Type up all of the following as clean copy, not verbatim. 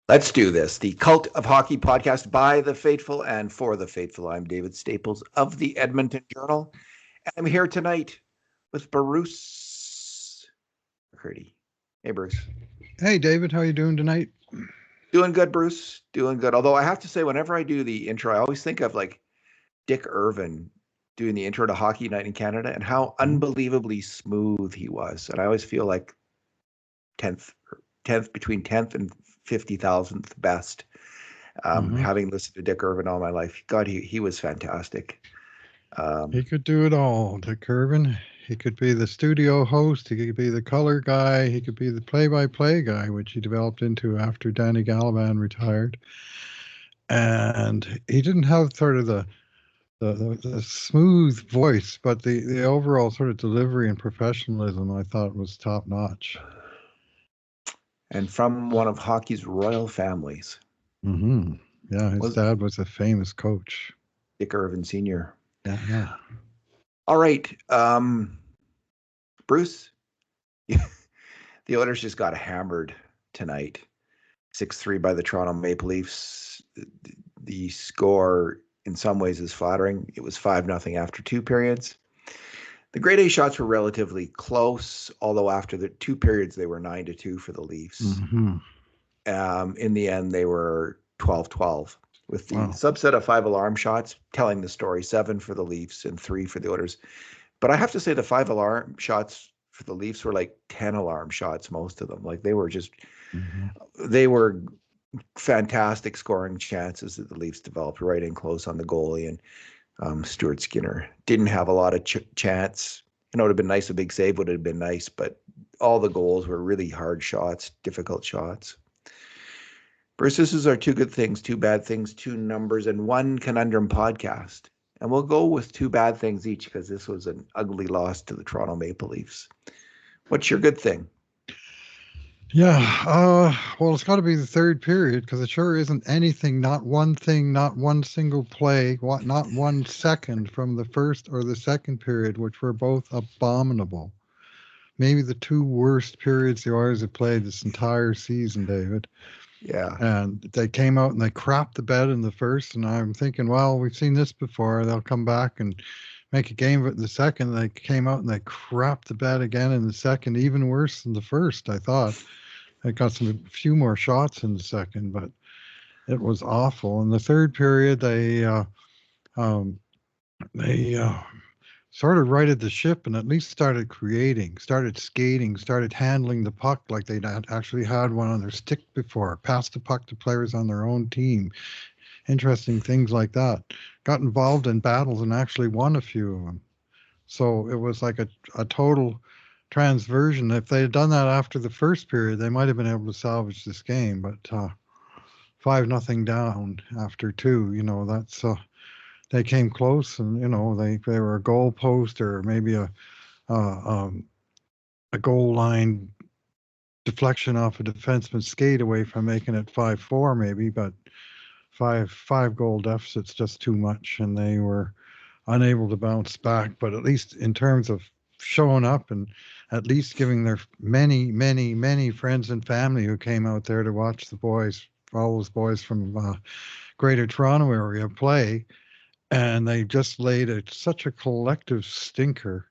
Let's do this. The Cult of Hockey podcast by the faithful and for the faithful. I'm David Staples of the Edmonton Journal. And I'm here tonight with Bruce McCurdy. Hey, Bruce. Hey, David. How are you doing tonight? Doing good, Bruce. Doing good. Although I have to say, whenever I do the intro, I always think of like Dick Irvin doing the intro to Hockey Night in Canada and how unbelievably smooth he was. And I always feel like 10th between 10th and 50,000th best. Having listened to Dick Irvin all my life, God, he was fantastic. He could do it all, Dick Irvin. He could be the studio host. He could be the color guy. He could be the play-by-play guy, which he developed into after Danny Gallivan retired. And he didn't have sort of the smooth voice, but the overall sort of delivery and professionalism I thought was top notch. And from one of hockey's royal families. Yeah, his dad was a famous coach. Dick Irvin Sr. Yeah. All right. Bruce, the Oilers just got hammered tonight. 6-3 by the Toronto Maple Leafs. The score in some ways is flattering. It was 5-0 after two periods. The grade A shots were relatively close, although after the two periods, they were 9-2 for the Leafs. In the end, they were 12-12, with the subset of 5 alarm shots telling the story, 7 for the Leafs and 3 for the Oilers. But I have to say the 5 alarm shots for the Leafs were like 10 alarm shots, most of them. Like they were just, they were fantastic scoring chances that the Leafs developed right in close on the goalie. And Stuart Skinner didn't have a lot of chance. It would have been nice. A big save would have been nice, but all the goals were really hard shots, difficult shots. Bruce, this is our 2 good things, 2 bad things, 2 numbers, and 1 Conundrum podcast. And we'll go with 2 bad things each because this was an ugly loss to the Toronto Maple Leafs. What's your good thing? Yeah, well, it's got to be the third period because it sure isn't anything, not one thing, not one single play, not 1 second from the first or the second period, which were both abominable. Maybe the 2 worst periods the Oilers have played this entire season, David. Yeah. And they came out and they crapped the bed in the first, and I'm thinking, well, we've seen this before. They'll come back and make a game of it in the second. They came out and they crapped the bed again in the second, even worse than the first, I thought. They got a few more shots in the second, but it was awful. In the third period, they sort of righted the ship and at least started creating, started skating, started handling the puck like they'd actually had one on their stick before, passed the puck to players on their own team. Interesting things like that. Got involved in battles and actually won a few of them. So it was like a total transversion. If they had done that after the first period, they might have been able to salvage this game. But 5-0 down after 2, that's they came close, and they were a goal post or maybe a goal line deflection off a defenseman's skate away from making it 5-4 maybe. But five goal deficit's just too much, and they were unable to bounce back. But at least in terms of showing up and at least giving their many, many, many friends and family who came out there to watch the boys, all those boys from Greater Toronto area play, and they just laid such a collective stinker.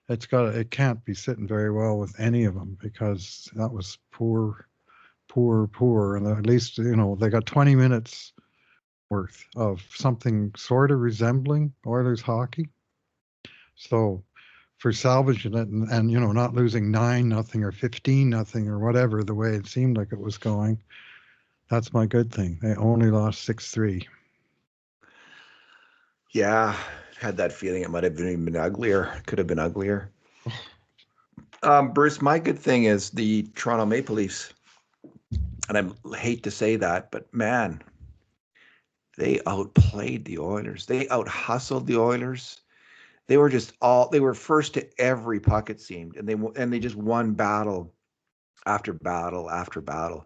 It can't be sitting very well with any of them because that was poor, and at least they got 20 minutes worth of something sort of resembling Oilers hockey. So for salvaging it and not losing 9-0 or 15-0 or whatever the way it seemed like it was going, that's my good thing. They only lost 6-3. Yeah, had that feeling it might have been uglier. Could have been uglier. Bruce, my good thing is the Toronto Maple Leafs. And I hate to say that, but man, they outplayed the Oilers. They out-hustled the Oilers. They were first to every puck, it seemed. And they just won battle after battle after battle.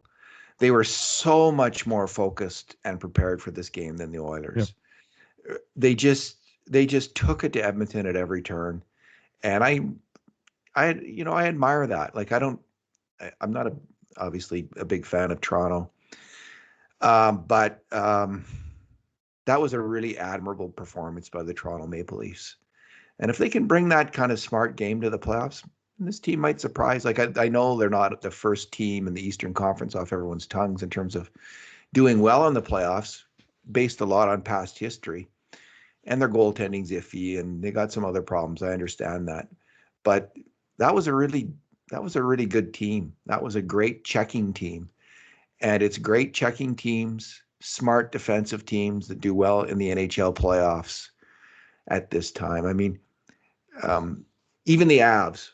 They were so much more focused and prepared for this game than the Oilers. Yep. They just took it to Edmonton at every turn. And I admire that. Like I'm not obviously a big fan of Toronto. But that was a really admirable performance by the Toronto Maple Leafs. And if they can bring that kind of smart game to the playoffs, this team might surprise. Like I know they're not the first team in the Eastern Conference off everyone's tongues in terms of doing well in the playoffs, based a lot on past history. And their goaltending's iffy, and they got some other problems. I understand that, but that was a really good team. That was a great checking team, and it's great checking teams, smart defensive teams that do well in the NHL playoffs at this time. I mean, even the Avs,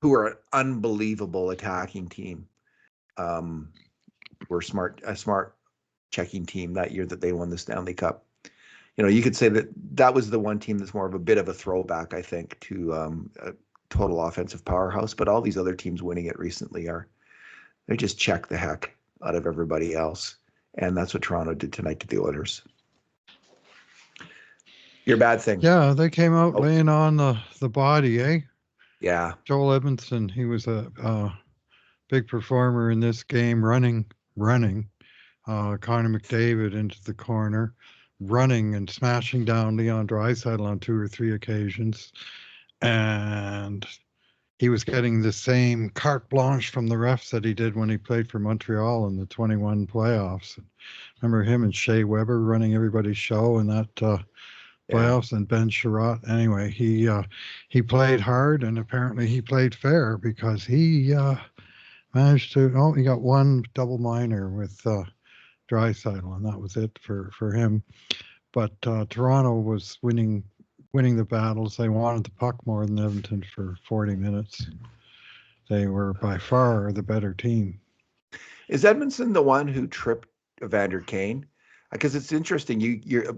who are an unbelievable attacking team, were a smart checking team that year that they won the Stanley Cup. You could say that was the one team that's more of a bit of a throwback, I think, to a total offensive powerhouse. But all these other teams winning it recently they just check the heck out of everybody else. And that's what Toronto did tonight to the Oilers. Your bad thing. Yeah, they came out laying on the body, eh? Yeah. Joel Edmonton, he was a big performer in this game, running. Connor McDavid into the corner, running and smashing down Leon Draisaitl on 2 or 3 occasions. And he was getting the same carte blanche from the refs that he did when he played for Montreal in the 21 playoffs. Remember him and Shea Weber running everybody's show in that playoffs, and Ben Sherratt. Anyway, he played hard, and apparently he played fair, because he managed to, he got one double minor with Draisaitl, and that was it for him. But Toronto was winning the battles. They wanted the puck more than Edmonton for 40 minutes. They were by far the better team. Is Edmondson the one who tripped Evander Kane? Because it's interesting.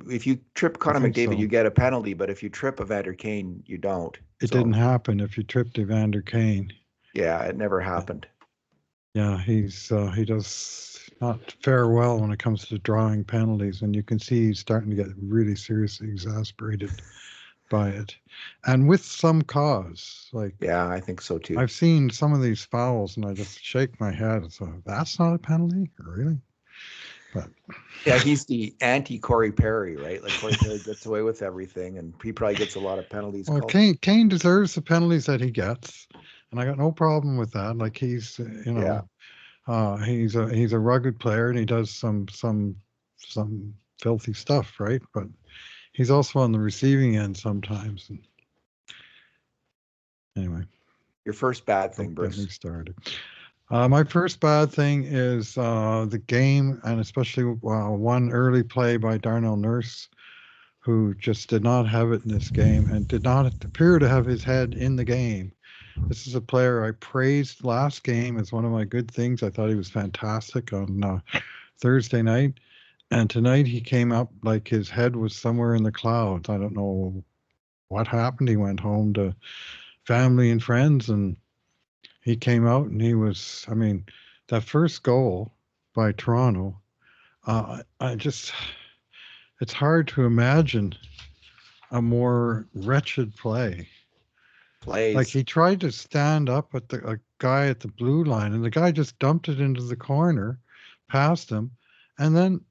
If you trip Connor McDavid, so. You get a penalty, but if you trip Evander Kane, you don't. It didn't happen if you tripped Evander Kane. Yeah, it never happened. Yeah, he does not fare well when it comes to drawing penalties, and you can see he's starting to get really seriously exasperated by it, and with some cause. Yeah, I think so too. I've seen some of these fouls, and I just shake my head. So that's not a penalty, really? But yeah, he's the anti-Corey Perry, right? Like Corey Perry gets away with everything, and he probably gets a lot of penalties. Well, Kane deserves the penalties that he gets, and I got no problem with that. Like he's, he's a rugged player, and he does some filthy stuff, right? But he's also on the receiving end sometimes. And anyway, your first bad thing, Bruce. Get me started. My first bad thing is the game, and especially one early play by Darnell Nurse, who just did not have it in this game and did not appear to have his head in the game. This is a player I praised last game as one of my good things. I thought he was fantastic on Thursday night. And tonight he came up like his head was somewhere in the clouds. I don't know what happened. He went home to family and friends, and he came out and he was, that first goal by Toronto, it's hard to imagine a more wretched play. Like he tried to stand up at a guy at the blue line, and the guy just dumped it into the corner past him. And then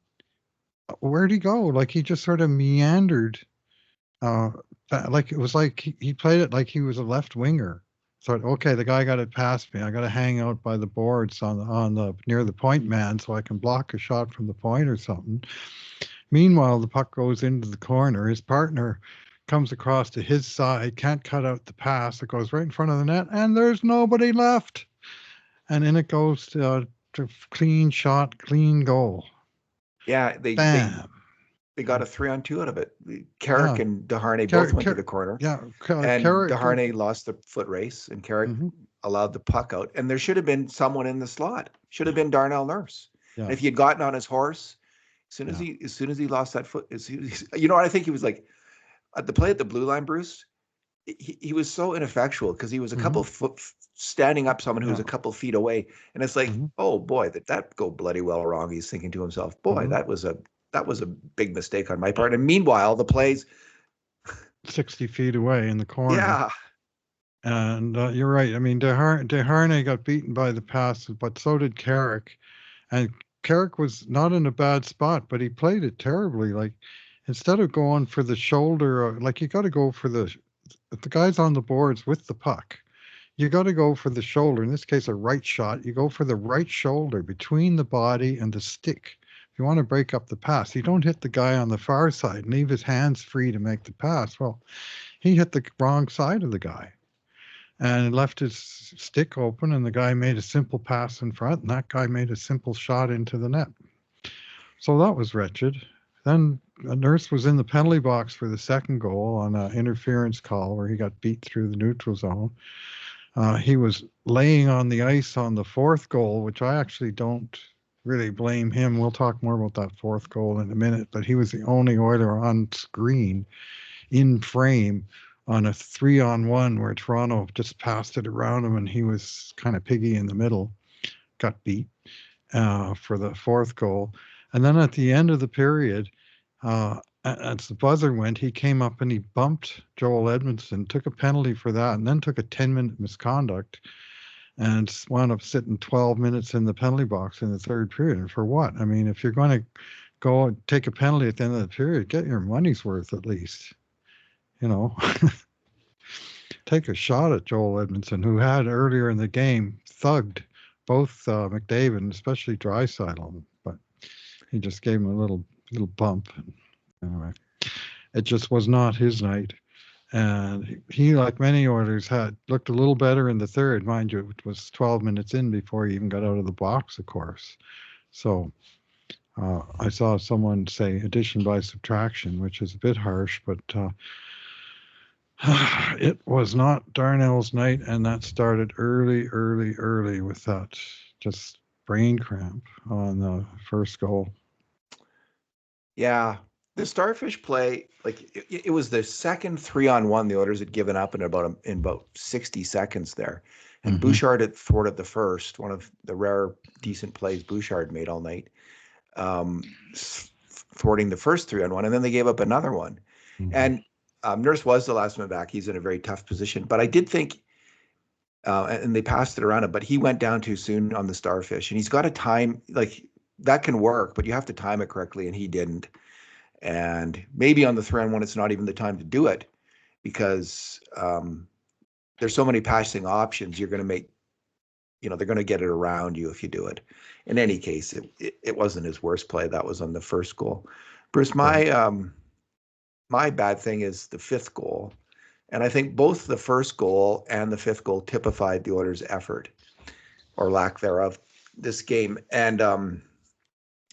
where'd he go? Like he just sort of meandered. Like it was like he played it like he was a left winger. Thought, okay, the guy got it past me. I got to hang out by the boards on the near the point man so I can block a shot from the point or something. Meanwhile, the puck goes into the corner. His partner comes across to his side, can't cut out the pass. It goes right in front of the net, and there's nobody left. And in it goes to clean shot, clean goal. Yeah, they got a 3-on-2 out of it. Carrick and Desharnais both went to the corner. Yeah, and Desharnais lost the foot race, and Carrick allowed the puck out. And there should have been someone in the slot. Should have been Darnell Nurse. Yeah. And if he had gotten on his horse, as soon as he lost that foot, you know what I think he was like at the play at the blue line, Bruce. He was so ineffectual because he was a couple foot standing up someone who was a couple feet away, and it's like, oh boy, that go bloody well wrong. He's thinking to himself, boy, that was a big mistake on my part. And meanwhile, the play's 60 feet away in the corner. Yeah. And you're right. I mean, Desharnais got beaten by the pass, but so did Carrick. And Carrick was not in a bad spot, but he played it terribly. Like, instead of going for the shoulder, like you got to go for the guys on the boards with the puck. You got to go for the shoulder. In this case, a right shot. You go for the right shoulder between the body and the stick. If you want to break up the pass, you don't hit the guy on the far side and leave his hands free to make the pass. Well, he hit the wrong side of the guy and left his stick open, and the guy made a simple pass in front, and that guy made a simple shot into the net. So that was wretched. Then a Nurse was in the penalty box for the second goal on an interference call where he got beat through the neutral zone. He was laying on the ice on the fourth goal, which I actually don't really blame him. We'll talk more about that fourth goal in a minute, but he was the only Oiler on screen in frame on a 3-on-1 where Toronto just passed it around him and he was kind of piggy in the middle, got beat for the fourth goal. And then at the end of the period, as the buzzer went, he came up and he bumped Joel Edmondson, took a penalty for that, and then took a 10-minute misconduct and wound up sitting 12 minutes in the penalty box in the third period. And for what? I mean, if you're going to go and take a penalty at the end of the period, get your money's worth at least. You know, take a shot at Joel Edmondson, who had earlier in the game thugged both McDavid and especially Draisaitl, but he just gave him a little bump. Anyway, it just was not his night. And he, like many Oilers, had looked a little better in the third. Mind you, it was 12 minutes in before he even got out of the box, of course. So I saw someone say addition by subtraction, which is a bit harsh, but it was not Darnell's night, and that started early with that just brain cramp on the first goal. Yeah, the Starfish play, like it was the second 3-on-1 the Oilers had given up in about 60 seconds there, and Bouchard had thwarted the first, one of the rare decent plays Bouchard made all night, thwarting the first 3-on-1, and then they gave up another one, and Nurse was the last man back. He's in a very tough position, but I did think, and they passed it around him, but he went down too soon on the Starfish, and he's got a time, like that can work, but you have to time it correctly, and he didn't. And maybe on the 3-on-1, it's not even the time to do it because there's so many passing options. You're going to make, they're going to get it around you if you do it. In any case, it wasn't his worst play. That was on the first goal. Bruce, my bad thing is the fifth goal. And I think both the first goal and the fifth goal typified the Oilers' effort or lack thereof this game. And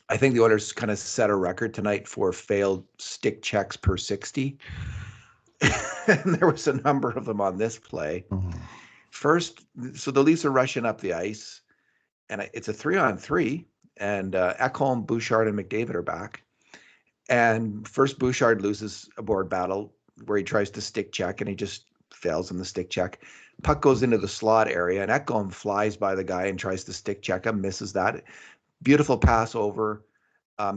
I think the Oilers kind of set a record tonight for failed stick checks per 60. And there was a number of them on this play. First, so the Leafs are rushing up the ice, and it's a 3-on-3, and Ekholm, Bouchard, and McDavid are back. And first Bouchard loses a board battle where he tries to stick check, and he just fails in the stick check. Puck goes into the slot area, and Ekholm flies by the guy and tries to stick check him, misses that. Beautiful pass over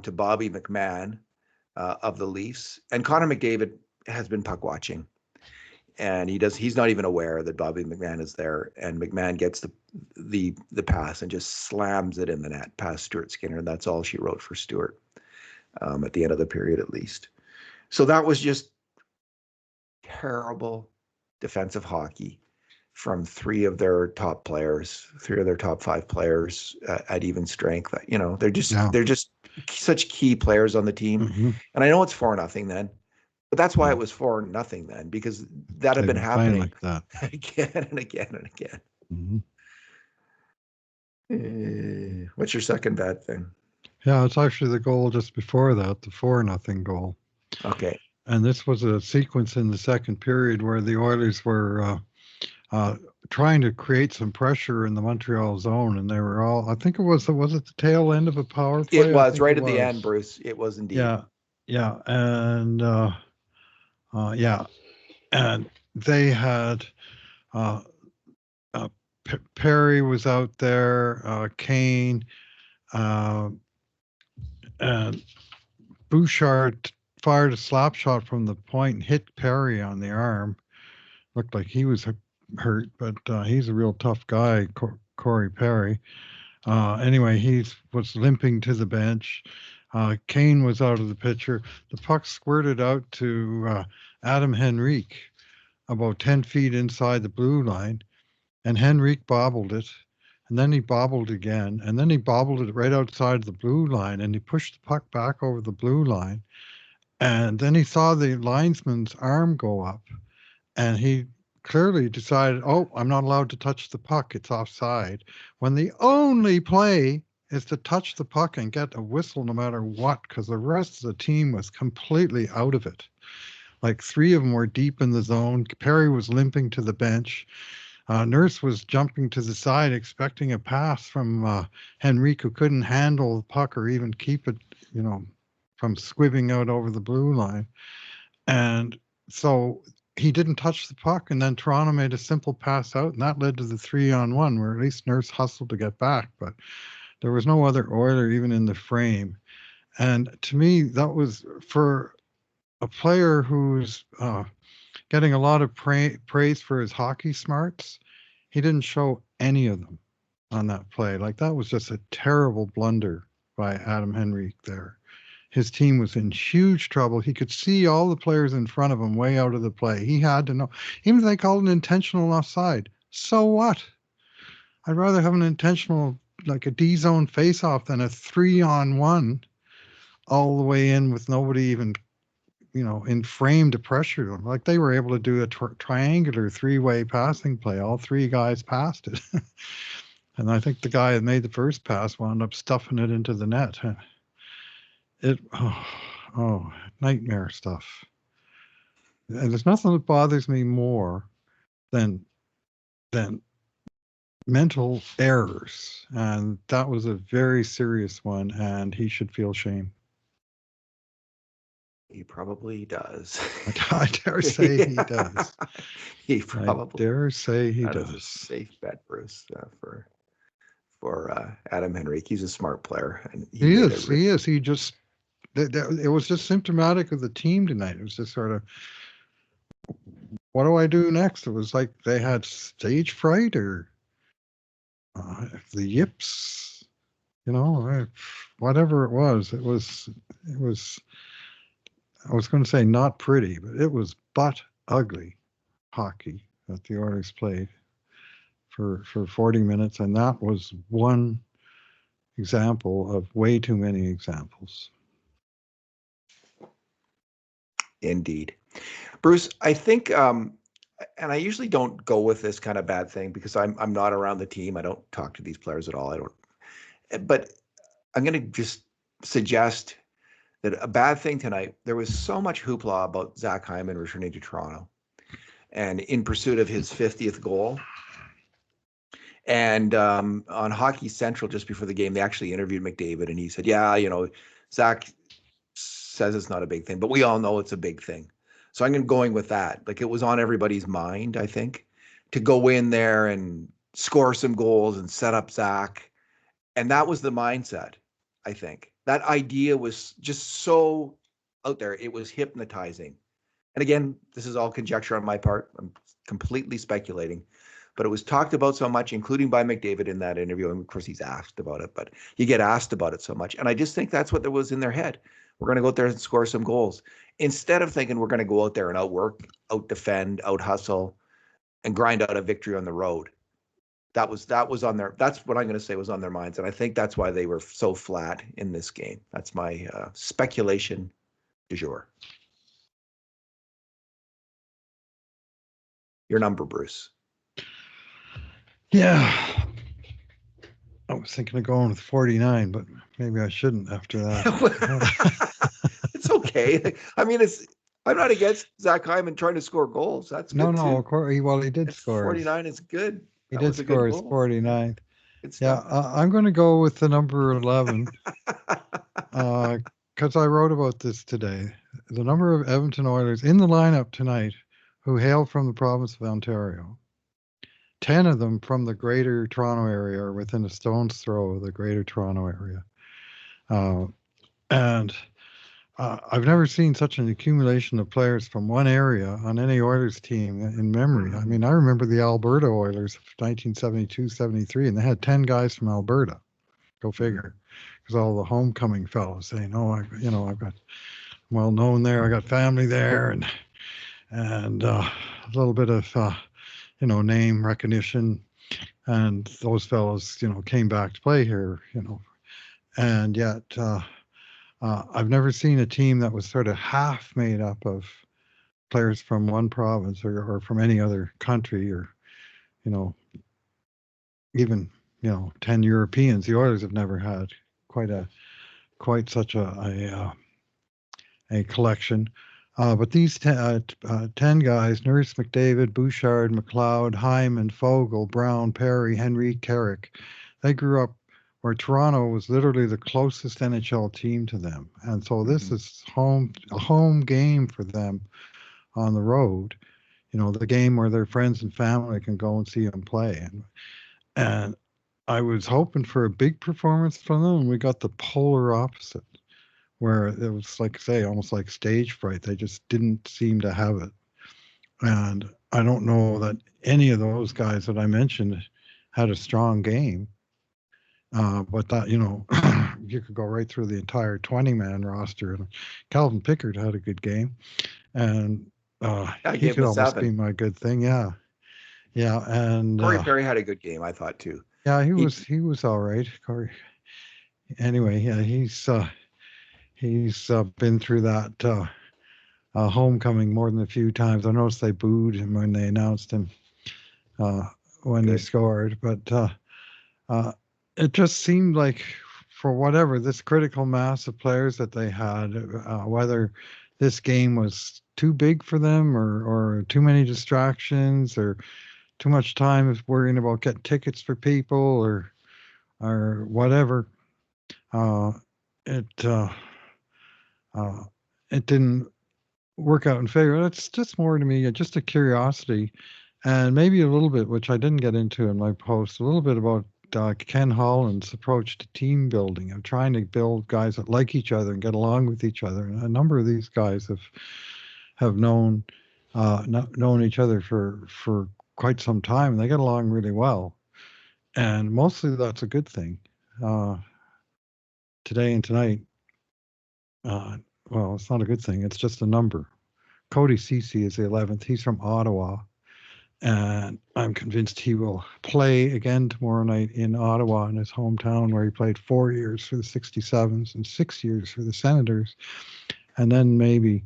to Bobby McMahon of the Leafs. And Connor McDavid has been puck watching. And he's not even aware that Bobby McMahon is there. And McMahon gets the pass and just slams it in the net past Stuart Skinner. And that's all she wrote for Stuart at the end of the period, at least. So that was just terrible defensive hockey from three of their top 5 players at even strength. They're just such key players on the team. And I know it's 4-0 then, but that's why it was 4-0 then, because that had been happening like that again and again and again. What's your second bad thing? Yeah, it's actually the goal just before that, the 4-0 goal. Okay. And this was a sequence in the second period where the Oilers were trying to create some pressure in the Montreal zone, and they were all, I think was it the tail end of a power play? It was right at the end, Bruce. It was indeed. Yeah. And and they had Perry was out there, Kane, and Bouchard fired a slap shot from the point and hit Perry on the arm. Looked like he was hurt, but he's a real tough guy, Corey Perry. Anyway, he was limping to the bench. Kane was out of the picture. The puck squirted out to Adam Henrique about 10 feet inside the blue line, and Henrique bobbled it. And then he bobbled again, and then he bobbled it right outside the blue line, and he pushed the puck back over the blue line. And then he saw the linesman's arm go up, and he clearly decided, oh, I'm not allowed to touch the puck. It's offside. When the only play is to touch the puck and get a whistle no matter what, because the rest of the team was completely out of it. Like 3 of them were deep in the zone. Perry was limping to the bench. Nurse was jumping to the side, expecting a pass from Henrique, who couldn't handle the puck or even keep it, from squibbing out over the blue line. And so he didn't touch the puck, and then Toronto made a simple pass out, and that led to the 3-on-1, where at least Nurse hustled to get back, but there was no other Oiler even in the frame. And to me, that was for a player who's getting a lot of praise for his hockey smarts. He didn't show any of them on that play. Like, that was just a terrible blunder by Adam Henrique there. His team was in huge trouble. He could see all the players in front of him way out of the play. He had to know. Even if they called an intentional offside, so what? I'd rather have an intentional, like a D-zone face-off, than a 3-on-1 all the way in with nobody even, in frame to pressure them. Like, they were able to do a triangular 3-way passing play. All 3 guys passed it. And I think the guy that made the first pass wound up stuffing it into the net. Nightmare stuff. And there's nothing that bothers me more than mental errors. And that was a very serious one, and he should feel shame. He probably does. I dare say he does. He probably. I dare say he that does. Is a safe bet, Bruce, for Adam Henrique. He's a smart player, and he is. He just. It was just symptomatic of the team tonight. It was just sort of, what do I do next? It was like they had stage fright or the yips, whatever it was. It was, I was going to say not pretty, but it was butt ugly hockey that the Oilers played for 40 minutes. And that was one example of way too many examples. Indeed. Bruce, I think, and I usually don't go with this kind of bad thing because I'm not around the team. I don't talk to these players at all. But I'm going to just suggest that a bad thing tonight, there was so much hoopla about Zach Hyman returning to Toronto and in pursuit of his 50th goal. And on Hockey Central, just before the game, they actually interviewed McDavid, and he said, yeah, Zach says it's not a big thing, but we all know it's a big thing. So I'm going with that. Like, it was on everybody's mind, I think, to go in there and score some goals and set up Zach. And that was the mindset, I think. That idea was just so out there. It was hypnotizing. And again, this is all conjecture on my part. I'm completely speculating. But it was talked about so much, including by McDavid in that interview. And of course, he's asked about it, but you get asked about it so much. And I just think that's what there was in their head. We're going to go out there and score some goals. Instead of thinking we're going to go out there and outwork, out-defend, out-hustle, and grind out a victory on the road. That was on their, that's what I'm going to say was on their minds. And I think that's why they were so flat in this game. That's my speculation du jour. Your number, Bruce. Yeah. I was thinking of going with 49, but maybe I shouldn't after that. It's okay. I mean, I'm not against Zach Hyman trying to score goals. That's good too. Of course. He did score. 49 is good. He did score his 49th. Yeah, I'm going to go with the number 11 because I wrote about this today. The number of Edmonton Oilers in the lineup tonight who hail from the province of Ontario. 10 of them from the Greater Toronto area or within a stone's throw of the Greater Toronto area. And I've never seen such an accumulation of players from one area on any Oilers team in memory. I mean, I remember the Alberta Oilers of 1972-73, and they had 10 guys from Alberta. Go Mhm. figure. Because all the homecoming fellows saying, "Oh, I've got well known there. I got family there, and a little bit of name recognition." And those fellows, came back to play here, and yet I've never seen a team that was sort of half made up of players from one province or from any other country, or you know even 10 Europeans. The Oilers have never had quite a quite such a collection. But these 10 guys, Nurse, McDavid, Bouchard, McLeod, Hyman, Fogle, Brown, Perry, Henry, Carrick, they grew up where Toronto was literally the closest NHL team to them. And so this Mhm. is a home game for them on the road. The game where their friends and family can go and see them play. And I was hoping for a big performance from them, and we got the polar opposite, where it was like, say, almost like stage fright. They just didn't seem to have it. And I don't know that any of those guys that I mentioned had a strong game. But that, you could go right through the entire 20-man roster. And Calvin Pickard had a good game. And I he gave him could a almost be 7. my good thing. Yeah. Yeah. And Corey Perry had a good game, I thought too. yeah, he He was he was all right. Corey. Anyway, yeah, he's been through that homecoming more than a few times. I noticed they booed him when they announced him uh, when he good. scored, but uh, it just seemed like, for whatever this critical mass of players that they had, whether this game was too big for them, or too many distractions, or too much time worrying about getting tickets for people, or whatever, uh, it uh, it didn't work out in favor. It's just more to me just a curiosity, and maybe a little bit, which I didn't get into in my post, a little bit about Ken Holland's approach to team building, of trying to build guys that like each other and get along with each other. And a number of these guys have known each other for quite some time, and they get along really well. And mostly that's a good thing. Uh, Today and tonight, uh, well, it's not a good thing. It's just a number. Cody Ceci is the 11th. He's from Ottawa, and I'm convinced he will play again tomorrow night in Ottawa, in his hometown, where he played 4 years for the 67s and 6 years for the Senators. And then maybe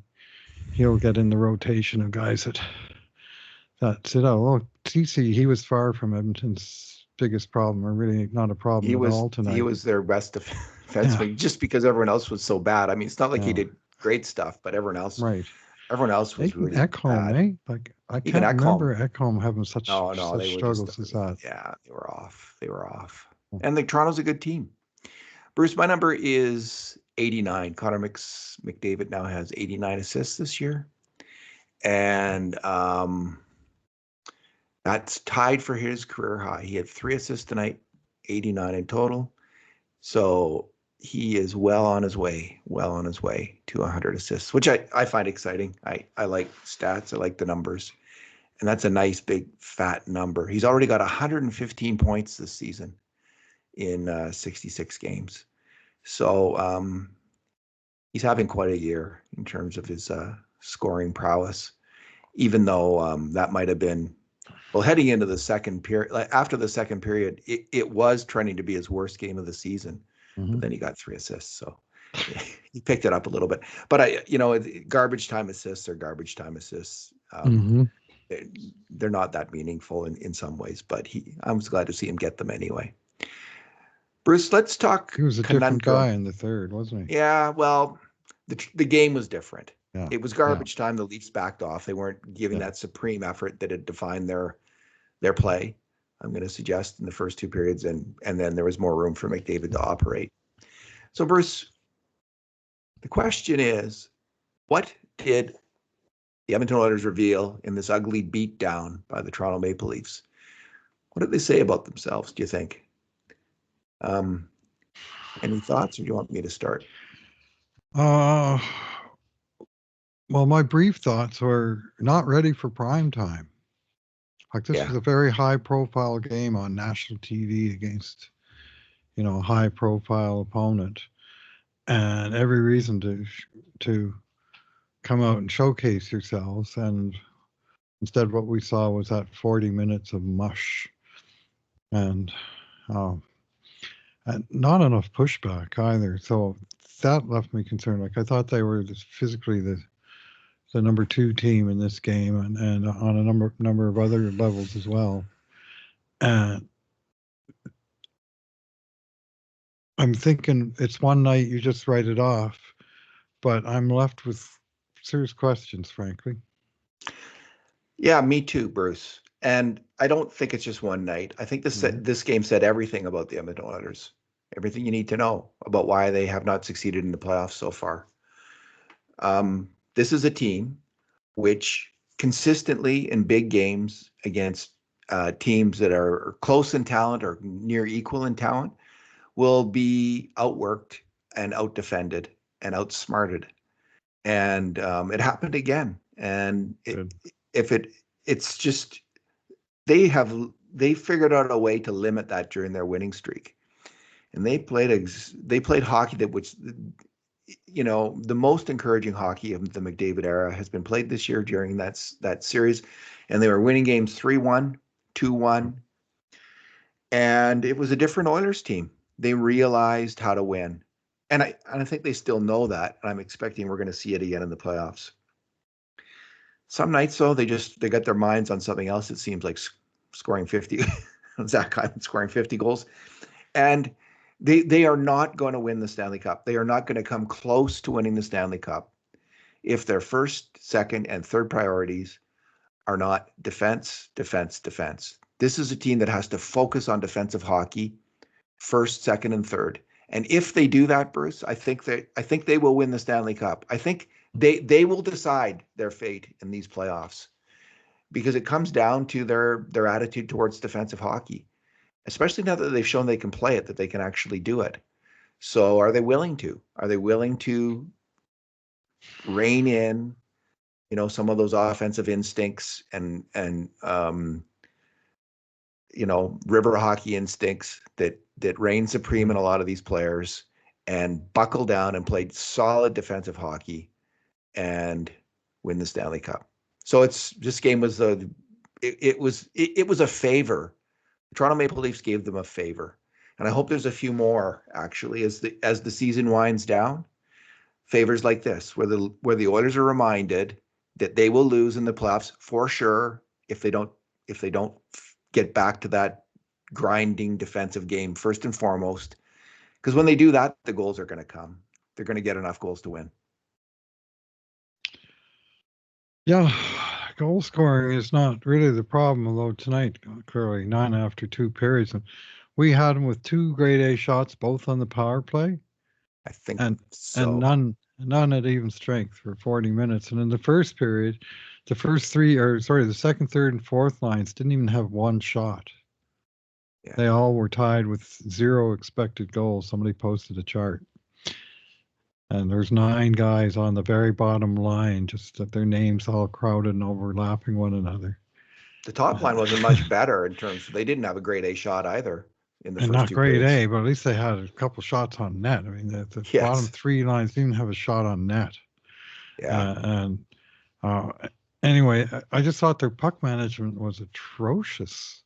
he'll get in the rotation of guys that sit out. Well, Ceci, he was far from Edmonton's biggest problem, or really not a problem at all He tonight. was their best Yeah, defenseman just because everyone else was so bad. I mean, it's not like he yeah, did great stuff, but right. everyone else was Even really Ekholm, bad. eh? Like, I Even can't Ekholm. remember Ekholm having such No, no, they such were just struggles as that. yeah, they were off. They were off. And the Toronto's a good team. Bruce, my number is 89. McDavid now has 89 assists this year. And that's tied for his career high. He had 3 assists tonight, 89 in total. So he is well on his way to 100 assists, which I find exciting. I like stats. I like the numbers. And that's a nice, big, fat number. He's already got 115 points this season in 66 games. So he's having quite a year in terms of his scoring prowess, even though that might have been, well, heading into the second period, like after the second period, it was trending to be his worst game of the season. But Hmm. then he got 3 assists. So he picked it up a little bit. But garbage time assists are garbage time assists. Hmm. They're not that meaningful in some ways, but I was glad to see him get them anyway. Bruce, let's talk He was a different conundrum. guy in the third, wasn't he? Yeah, well, the game was different. Yeah, It was yeah, garbage time. The Leafs backed off. They weren't giving yeah. that supreme effort that had defined their play. I'm going to suggest in the first 2 periods, and then there was more room for McDavid to operate. So, Bruce, the question is, what did the Edmonton Oilers reveal in this ugly beatdown by the Toronto Maple Leafs? What did they say about themselves, do you think? Um, any thoughts, or do you want me to start? Uh, well, my brief thoughts were not ready for prime time. Like, this Yeah. was a very high profile game on national TV against, high profile opponent, and every reason to come out and showcase yourselves. And instead, what we saw was that 40 minutes of mush, and um, and not enough pushback either. So that left me concerned. Like, I thought they were just physically the number 2 team in this game, and on a number of other levels as well. And I'm thinking it's one night, you just write it off, but I'm left with serious questions, frankly. Yeah, me too, Bruce. And I don't think it's just one night. I think this game said everything about the Edmonton Oilers, everything you need to know about why they have not succeeded in the playoffs so far. This is a team which consistently in big games against teams that are close in talent or near equal in talent will be outworked and outdefended and outsmarted. And it happened again. And it's just they figured out a way to limit that during their winning streak, and they played hockey which the most encouraging hockey of the McDavid era has been played this year during that series, and they were winning games 3-1, 2-1, and it was a different Oilers team. They realized how to win, and I think they still know that. And I'm expecting we're going to see it again in the playoffs. Some nights, though, they got their minds on something else. It seems like scoring 50, Zach Hyman scoring 50 goals, and they are not going to win the Stanley Cup. They are not going to come close to winning the Stanley Cup if their first, second, and third priorities are not defense, defense, defense. This is a team that has to focus on defensive hockey first, second, and third. And if they do that, Bruce, I think they will win the Stanley Cup. I think they will decide their fate in these playoffs, because it comes down to their attitude towards defensive hockey, especially now that they've shown they can play it, that they can actually do it. So are they willing to? Are they willing to rein in, some of those offensive instincts and river hockey instincts that reign supreme in a lot of these players, and buckle down and play solid defensive hockey and win the Stanley Cup? So this game was it was a favor. The Toronto Maple Leafs gave them a favor, and I hope there's a few more actually as the season winds down. Favors like this, where the Oilers are reminded that they will lose in the playoffs for sure if they don't get back to that grinding defensive game first and foremost. Because when they do that, the goals are going to come. They're going to get enough goals to win. Yeah, goal scoring is not really the problem, although tonight, clearly 9 after 2 periods. And we had them with 2 grade A shots, both on the power play. I think so. And none at even strength for 40 minutes. And in the first period, the second, third, and fourth lines didn't even have one shot. Yeah. They all were tied with 0 expected goals. Somebody posted a chart. And there's 9 guys on the very bottom line, just that their names all crowded and overlapping one another. The top line wasn't much better in terms of, they didn't have a grade A shot either in the first 2 periods. Not grade A, but at least they had a couple shots on net. I mean, the yes. Bottom 3 lines didn't have a shot on net. Yeah. Anyway, I just thought their puck management was atrocious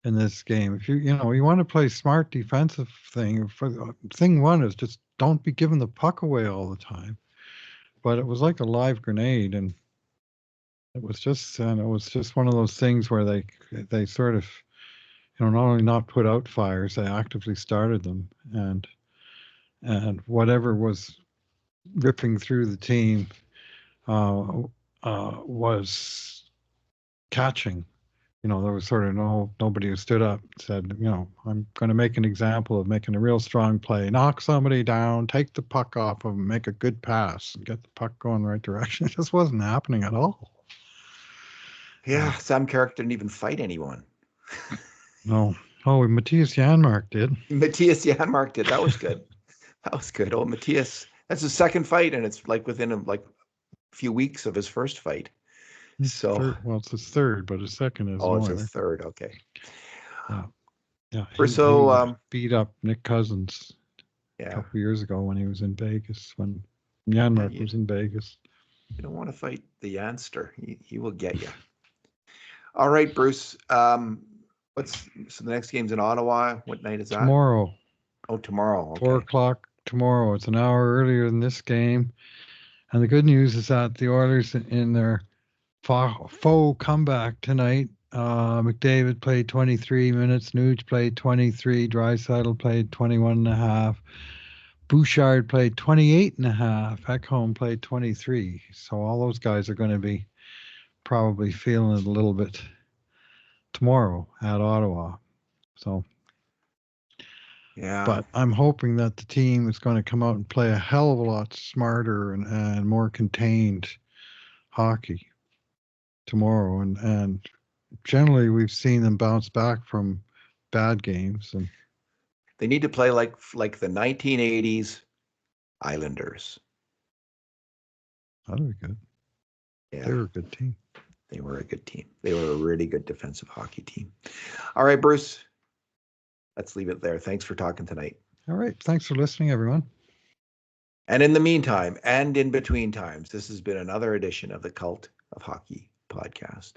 in this game. If you want to play smart defensive thing, thing one is just don't be giving the puck away all the time. But it was like a live grenade, and it was just one of those things where they sort of, not only not put out fires, they actively started them, and whatever was ripping through the team was catching. There was sort of nobody who stood up and said, I'm going to make an example of making a real strong play, knock somebody down, take the puck off of them, make a good pass, and get the puck going the right direction. It just wasn't happening at all. Yeah, Sam Carrick didn't even fight anyone. No. Oh, Matthias Janmark did. Matthias Janmark did. That was good. That was good. Oh, Matthias, that's his second fight, and it's like within a few weeks of his first fight. So it's his third, but his second is. Oh, it's his third. Okay. Yeah. Yeah, So, beat up Nick Cousins a yeah, couple years ago when he was in Vegas, when yeah, Janmark was in Vegas. you don't want to fight the Yanster. He will get you. All right, Bruce. So the next game's in Ottawa. What night is that? Tomorrow, Oh, tomorrow. Okay. 4 o'clock tomorrow. It's an hour earlier than this game. And the good news is that the Oilers, in their faux comeback tonight, McDavid played 23 minutes, Nuge played 23, Draisaitl played 21 and a half, Bouchard played 28 and a half, Ekholm played 23. So all those guys are going to be probably feeling it a little bit tomorrow at Ottawa. So, Yeah. but I'm hoping that the team is going to come out and play a hell of a lot smarter and more contained hockey tomorrow. And generally, we've seen them bounce back from bad games. And they need to play like the 1980s Islanders. that'll be good. Yeah. They were a good team. They were a good team. They were a really good defensive hockey team. All right, Bruce. Let's leave it there. Thanks for talking tonight. All right. Thanks for listening, everyone. And in the meantime, and in between times, this has been another edition of the Cult of Hockey podcast.